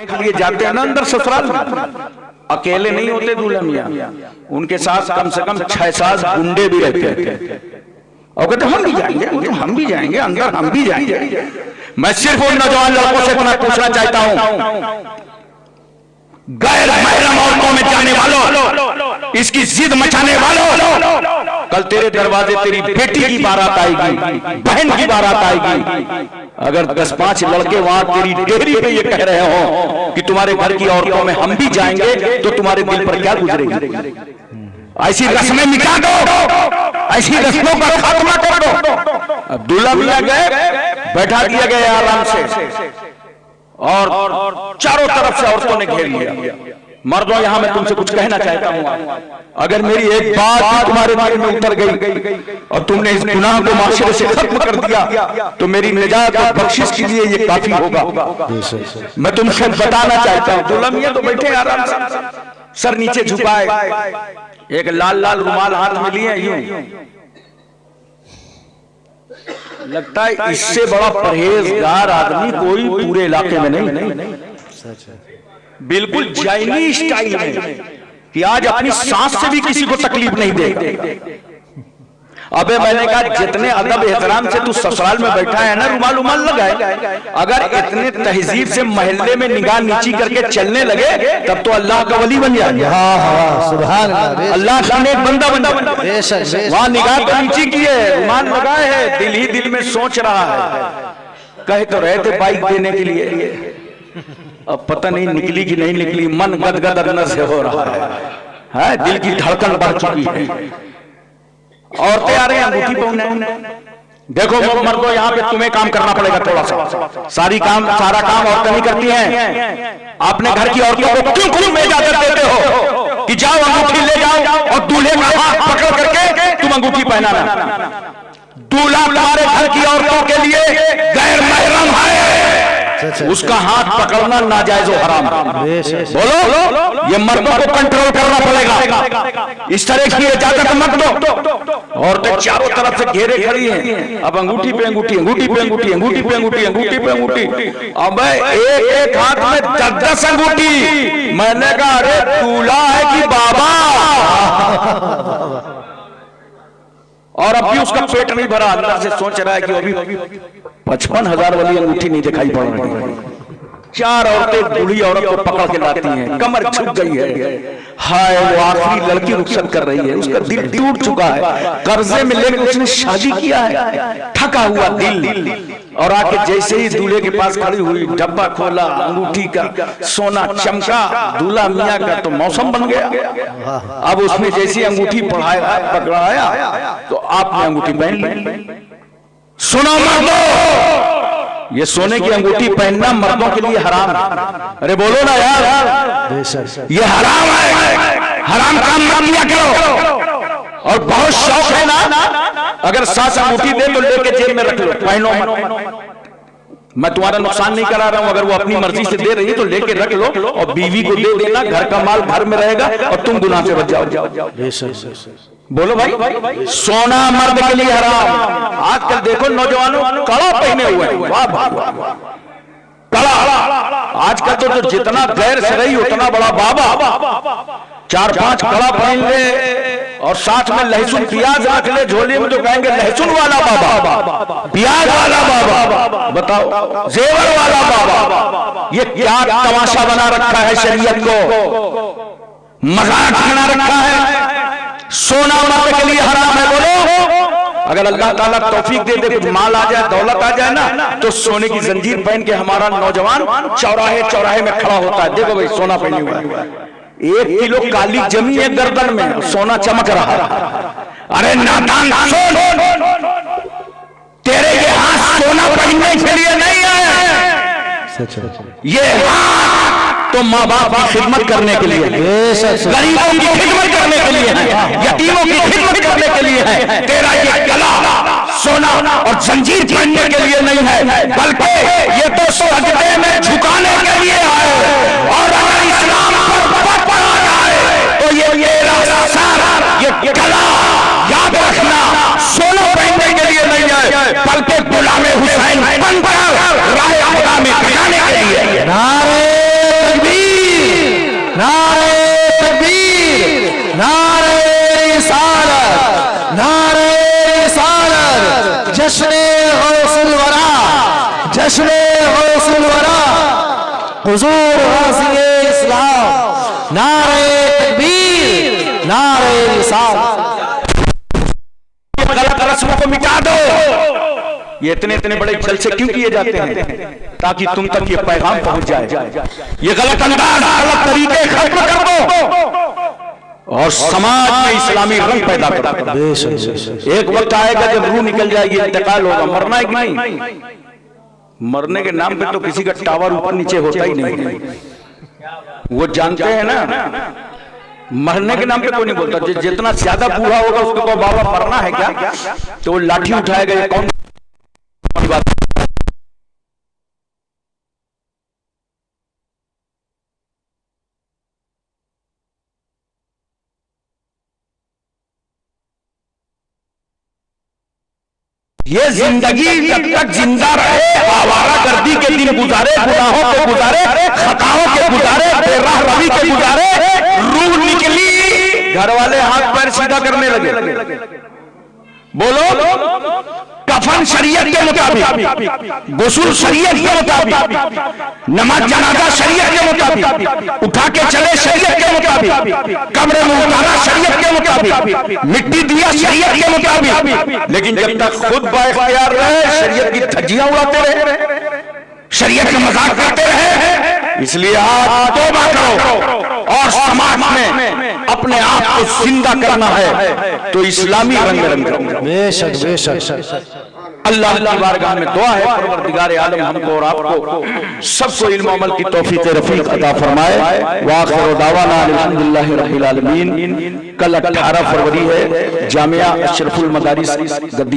के लिए जाते हैं ना अंदर ससुराल में, अकेले नहीं होते दूल्हा मियां, उनके साथ कम से कम 6-7 गुंडे भी रहते थे। और कहते हम भी जाएंगे, हम भी जाएंगे अंदर, हम भी जाएंगे। मैं सिर्फ उन नौजवान लड़कों से इतना पूछना चाहता हूं, गैर महरम औरतों में जाने वालों, इसकी जिद मचाने वालों, कल तेरे दरवाजे तेरी बेटी की बारात आएगी, बहन की बारात आएगी। अगर 10-5 लड़के वहां तेरी डेहरी पे ये कह रहे हो कि तुम्हारे घर की औरतों में हम भी जाएंगे, तो तुम्हारे दिल पर क्या गुजरेगी? ऐसी रस्में मिटा दो, ऐसी रस्मों का खात्मा कर दो। अब दूल्हा मियां गए, बैठा दिया गया आराम से, और चारों तरफ से औरतों ने घेर लिया। मर्दों, यहां मैं तुमसे कुछ कहना चाहता हूं, अगर मेरी एक बात भी तुम्हारे दिल में उतर गई और तुमने इस गुनाह को माशरे से खत्म कर दिया, तो मेरी निजात और बख्शिश के लिए ये काफी होगा। मैं तुमसे बताना चाहता हूं, दूल्हा मियां तो बैठे आराम से, सर नीचे झुकाए, एक लाल लाल रुमाल हाथ में लिए, यूं लगता है इससे बड़ा परहेजगार आदमी कोई पूरे इलाके में नहीं। बिल्कुल जैनी स्टाइल में कि आज अपनी सांस से भी किसी को तकलीफ नहीं दे। अबे मैंने कहा जितने अदब एहतराम से तू ससुराल में बैठा है ना, रुमाल रुमाल लगाए, अगर इतने तहजीब से मोहल्ले में निगाह नीची करके चलने लगे, तब तो अल्लाह का वली बन जाएगा। सुभान अल्लाह का नेक बंदा बन जाएगा। वहां निगाह तो नीची की है, रुमाल लगाए है, दिल ही दिल में सोच रहा है, कहे तो रहे थे बाइक देने के लिए, अब पता नहीं निकली कि नहीं निकली, मन गदगद अंदर से हो रहा है, दिल की धड़कन बढ़ चुकी है। औरतें आ रही हैं अंगूठी पहनने। देखो मर्दों, यहाँ पे तुम्हें काम करना पड़ेगा थोड़ा सा, सारा काम औरतें नहीं करती हैं। आपने घर की औरतों को क्यों खुद में इजाजत देते हो कि जाओ अंगूठी ले जाओ और दूल्हे का हाथ पकड़ करके तुम अंगूठी पहनाना? दूल्हा तुम्हारे घर की औरतों के लिए गैर महरम है, उसका हाथ पकड़ना नाजायज और हराम। बोलो, ये मर्दों को कंट्रोल करना पड़ेगा, इस तरह की इजाजत मत दो। औरतें चारों तरफ से घेरे खड़ी हैं, अब अंगूठी पे अंगूठी, अंगूठी पे अंगूठी, अंगूठी पे अंगूठी, अंगूठी पे अंगूठी, अब एक एक हाथ में 10-10 अंगूठी। मैंने कहा अरे दूल्हा है कि बाबा? और अब भी उसका पेट नहीं भरा, अंदर से सोच रहा है कि अभी 55,000 वाली अंगूठी नहीं दिखाई पड़ रही। 4 औरतें बूढ़ी औरत को पकड़ के लाती हैं, कमर झुक गई है, हाय वो आखिरी लड़की रुखसत कर रही है, उसका दिल टूट चुका है, कर्जे में लेकर उसने शादी किया है, थका हुआ दिल, और आके जैसे ही दूल्हे के पास खड़ी हुई, डब्बा खोला, अंगूठी का सोना चमका, दूल्हा मियां का तो मौसम बन गया। अब उसने जैसी अंगूठी पकड़ाया तो आपने अंगूठी पहन ली। सुनो मर्दों, ये सोने की अंगूठी पहनना मर्दों के लिए हराम है। अरे बोलो ना यार, ये हराम है, हराम काम मत किया करो। और बहुत शौक है ना, अगर सास अंगूठी दे तो लेके जेब में रख लो, पहनो मत। मैं तुम्हारा नुकसान नहीं करा रहा हूं, अगर वो अपनी मर्जी से दे रही है तो लेके रख लो, और बीवी को दे देना, घर का माल घर में रहेगा और तुम गुनाह से बच जाओ। बोलो भाई, सोना मर्द के लिए हराम। आजकल देखो नौजवानों कड़ा पहने हुए हैं, वाह वाह, कड़ा। आजकल तो जितना गैर शरई उतना बड़ा बाबा। 4-5 कड़ा पहन ले और साथ में लहसुन प्याज रख ले झोली में, तो कहेंगे लहसुन वाला बाबा, प्याज वाला बाबा, बताओ जेवर वाला बाबा। ये क्या तमाशा बना रखा है शरीयत को, मजाक बना रखा है। सोना मर्द के लिए हराम है। बोलो, अगर अल्लाह ताला तौफीक दे दे, माल आ जाए, दौलत आ जाए ना, तो सोने की जंजीर पहन के हमारा नौजवान चौराहे चौराहे में खड़ा होता है। देखो भाई, सोना पहने हुआ है, 1 किलो काली जमी है गर्दन में, सोना चमक रहा है। अरे नादान सुन, तेरे ये हाथ सोना पहनने के लिए नहीं आए, ये हाथ तो माँ बाप की खिदमत करने के लिए, गरीबों की खिदमत करने के लिए है, यतीमों की खिदमत करने के लिए है। तेरा ये गला सोना और जंजीर पहनने के लिए नहीं है, बल्कि ये तो सजदे में झुकाने के लिए है। और अगर इस्लाम पर पड़ा जाए तो ये तेरा सर, ये गला याद रखना, सोना पहनने के लिए नहीं है, बल्कि गुलाम हुसैन बनकर राह खुदा में दिखाने के लिए। नारे हुजूर गाज़ी इस्लाम, नारे तकबीर, नारे रिसालत। गलत रस्मों को मिटा दो। ये इतने इतने बड़े जलसे क्यों किए जाते हैं? ताकि तुम तक ये पैगाम पहुंच जाए। ये गलत अंदाज, गलत तरीके खत्म कर दो और समाज में इस्लामी रंग पैदा कर दो। एक वक्त आएगा जब रूह निकल जाएगी, इंतकाल होगा। मरना है कि नहीं? मरने के नाम पे तो किसी का टावर ऊपर नीचे होता ही नहीं। वो जानते हैं ना, मरने के नाम पे कोई नहीं बोलता। जितना ज्यादा बूढ़ा होगा उसको कहो बाबा मरना है क्या, तो वो लाठी उठाएगा। ये कौन बात? ये जिंदगी जब तक जिंदा रहे, आवारागर्दी के दिन गुजारे, गुनाहों के गुजारे, खताओं के गुजारे, बेराह रवी के गुजारे, रूह निकली, घर वाले हाथ पैर सीधा करने लगे। बोलो, कफन शरीयत के मुताबिक, गुस्ल शरीयत के मुताबिक, नमाज जनाजा शरीयत के मुताबिक, उठा के चले शरीयत के मुताबिक, कब्र में उतारा शरीयत के मुताबिक, मिट्टी दिया शरीयत के मुताबिक। लेकिन जब तक खुद बाइख्तियार रहे, शरीयत की धज्जियां उड़ाते रहे, शरीयत का मजाक करते रहे। इसलिए आज तौबा करो और समाज में अपने आप को जिंदा करना है तो इस्लामी रंग रंग करो। बेशक बेशक। अल्लाह की बारगाह में दुआ है, परवरदिगार आलम हमको और आपको सबको इल्म अमल की तौफीक रफीक अता फरमाए। व आखिर दावाना अल्हम्दुलिल्लाहि रब्बिल आलमीन। कल 18 फरवरी है, जामिया अशरफुल मदारिस गद्दी